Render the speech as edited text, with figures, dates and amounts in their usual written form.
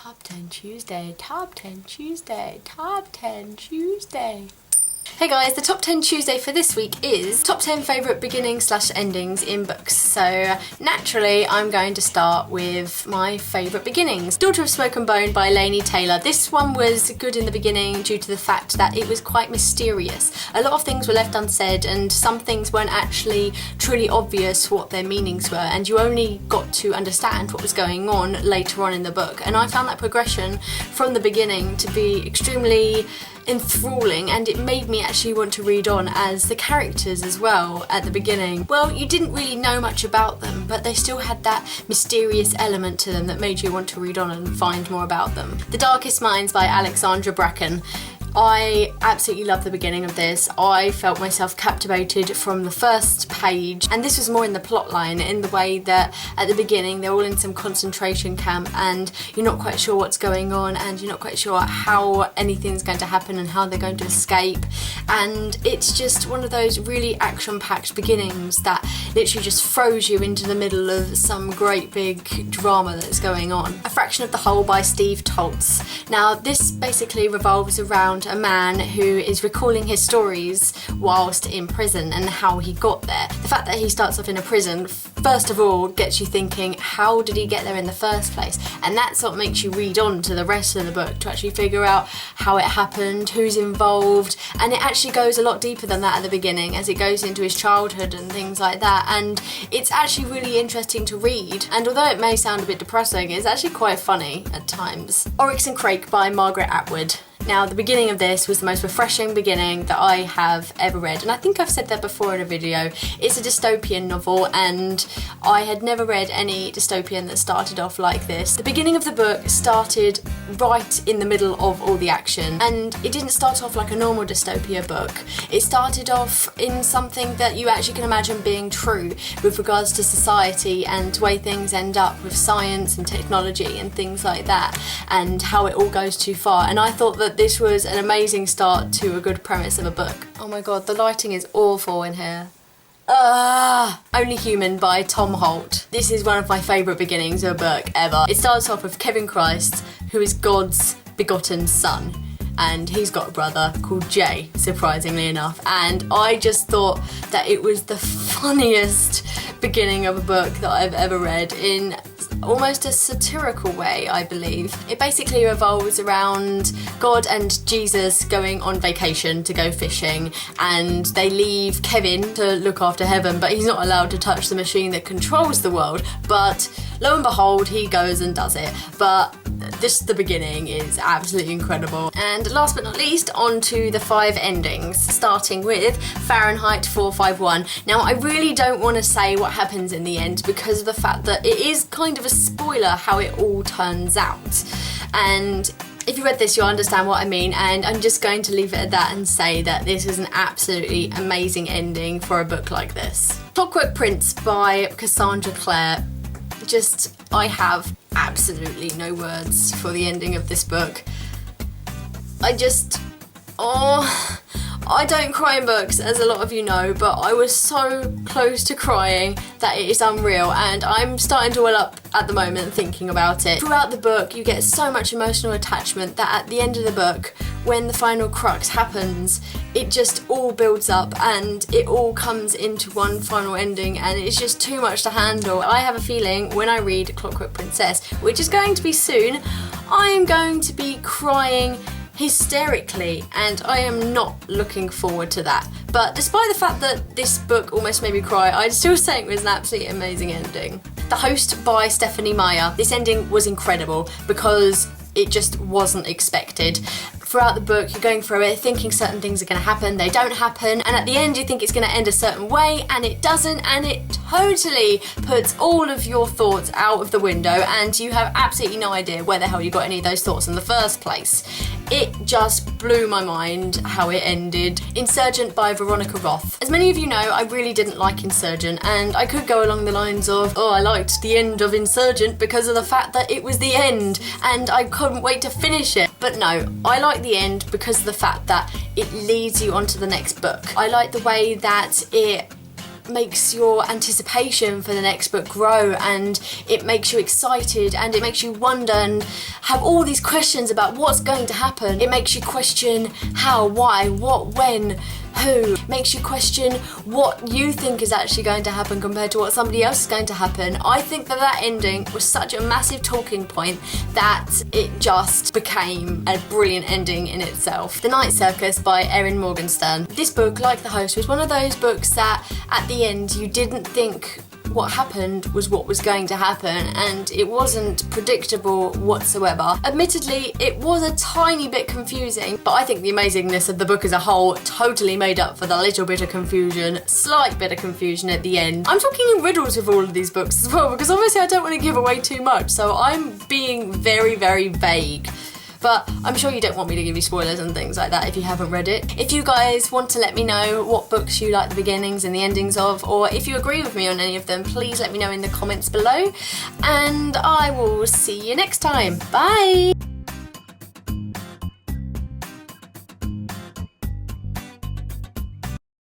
Top 10 Tuesday, Top 10 Tuesday, Top 10 Tuesday. Hey guys, the Top 10 Tuesday for this week is Top 10 favourite beginnings/endings in books. So naturally I'm going to start with my favourite beginnings. Daughter of Smoke and Bone by Laini Taylor. This one was good in the beginning due to the fact that it was quite mysterious. A lot of things were left unsaid and some things weren't actually truly obvious what their meanings were, and you only got to understand what was going on later on in the book. And I found that progression from the beginning to be extremely enthralling, and it made me actually want to read on as the characters as well at the beginning. Well, you didn't really know much about them, but they still had that mysterious element to them that made you want to read on and find more about them. The Darkest Minds by Alexandra Bracken. I absolutely love the beginning of this. I felt myself captivated from the first page, and this was more in the plot line, in the way that at the beginning they're all in some concentration camp and you're not quite sure what's going on and you're not quite sure how anything's going to happen and how they're going to escape, and it's just one of those really action-packed beginnings that literally just throws you into the middle of some great big drama that's going on. A Fraction of the Whole by Steve Toltz. Now this basically revolves around a man who is recalling his stories whilst in prison and how he got there. The fact that he starts off in a prison, first of all, gets you thinking, how did he get there in the first place? And that's what makes you read on to the rest of the book to actually figure out how it happened, who's involved, and it actually goes a lot deeper than that at the beginning as it goes into his childhood and things like that, and it's actually really interesting to read, and although it may sound a bit depressing, it's actually quite funny at times. Oryx and Crake by Margaret Atwood. Now, the beginning of this was the most refreshing beginning that I have ever read, and I think I've said that before in a video. It's a dystopian novel, and I had never read any dystopian that started off like this. The beginning of the book started right in the middle of all the action, and it didn't start off like a normal dystopia book. It started off in something that you actually can imagine being true with regards to society and the way things end up with science and technology and things like that, and how it all goes too far. And I thought that this was an amazing start to a good premise of a book. Oh my god, the lighting is awful in here. Only Human by Tom Holt. This is one of my favourite beginnings of a book ever. It starts off with Kevin Christ, who is God's begotten son, and he's got a brother called Jay, surprisingly enough, and I just thought that it was the funniest beginning of a book that I've ever read, in almost a satirical way, I believe. It basically revolves around God and Jesus going on vacation to go fishing, and they leave Kevin to look after heaven, but he's not allowed to touch the machine that controls the world, but lo and behold, he goes and does it. But the beginning is absolutely incredible. And last but not least, on to the 5 endings, starting with Fahrenheit 451. Now, I really don't want to say what happens in the end because of the fact that it is kind of a spoiler how it all turns out. And if you read this, you'll understand what I mean, and I'm just going to leave it at that and say that this is an absolutely amazing ending for a book like this. Clockwork Prince by Cassandra Clare. I have absolutely no words for the ending of this book. I don't cry in books, as a lot of you know, but I was so close to crying that it is unreal, and I'm starting to well up at the moment thinking about it. Throughout the book, you get so much emotional attachment that at the end of the book, when the final crux happens, it just all builds up and it all comes into one final ending, and it's just too much to handle. I have a feeling when I read Clockwork Princess, which is going to be soon, I am going to be crying hysterically, and I am not looking forward to that. But despite the fact that this book almost made me cry, I'd still say it was an absolutely amazing ending. The Host by Stephenie Meyer. This ending was incredible because it just wasn't expected. Throughout the book, you're going through it thinking certain things are going to happen, they don't happen, and at the end you think it's going to end a certain way, and it doesn't, and it totally puts all of your thoughts out of the window, and you have absolutely no idea where the hell you got any of those thoughts in the first place. It just blew my mind how it ended. Insurgent by Veronica Roth. As many of you know, I really didn't like Insurgent, and I could go along the lines of, oh, I liked the end of Insurgent because of the fact that it was the end, and I couldn't wait to finish it. But no, I like the end because of the fact that it leads you on to the next book. I like the way that it makes your anticipation for the next book grow, and it makes you excited, and it makes you wonder and have all these questions about what's going to happen. It makes you question how, why, what, when, who. It makes you question what you think is actually going to happen compared to what somebody else is going to happen. I think that ending was such a massive talking point that it just became a brilliant ending in itself. The Night Circus by Erin Morgenstern. This book, like The Host, was one of those books that at the end you didn't think what happened was what was going to happen, and it wasn't predictable whatsoever. Admittedly, it was a tiny bit confusing, but I think the amazingness of the book as a whole totally made up for the little bit of confusion, slight bit of confusion at the end. I'm talking in riddles with all of these books as well, because obviously I don't want to give away too much, so I'm being very, very vague. But I'm sure you don't want me to give you spoilers and things like that if you haven't read it. If you guys want to let me know what books you like the beginnings and the endings of, or if you agree with me on any of them, please let me know in the comments below. And I will see you next time. Bye!